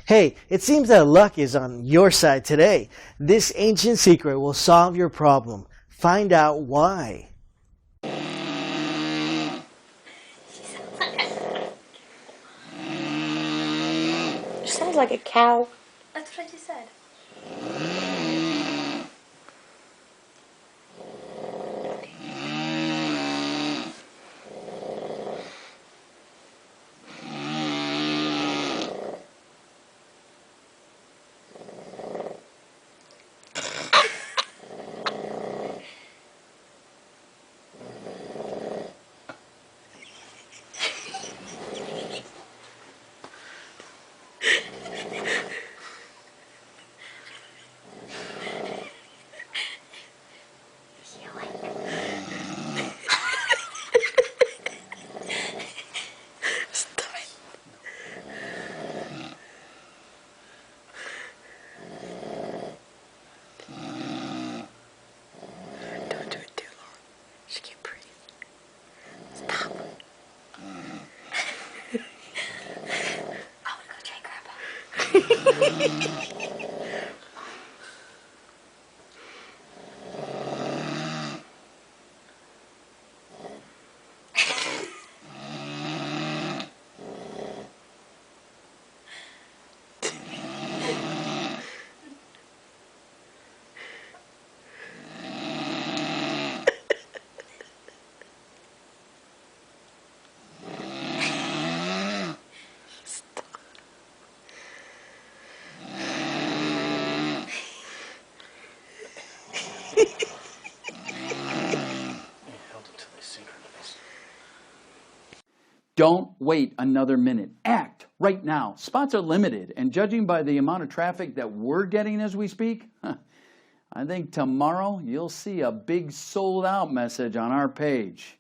Hey, it seems that luck is on your side today. This ancient secret will solve your problem. Find out why. Sounds like a cow. That's what I just said. Don't do it too long. She can't breathe. Stop. I want to go try Grandpa. Don't wait another minute. Act right now. Spots are limited, and judging by the amount of traffic that we're getting as we speak, I think tomorrow you'll see a big sold out message on our page.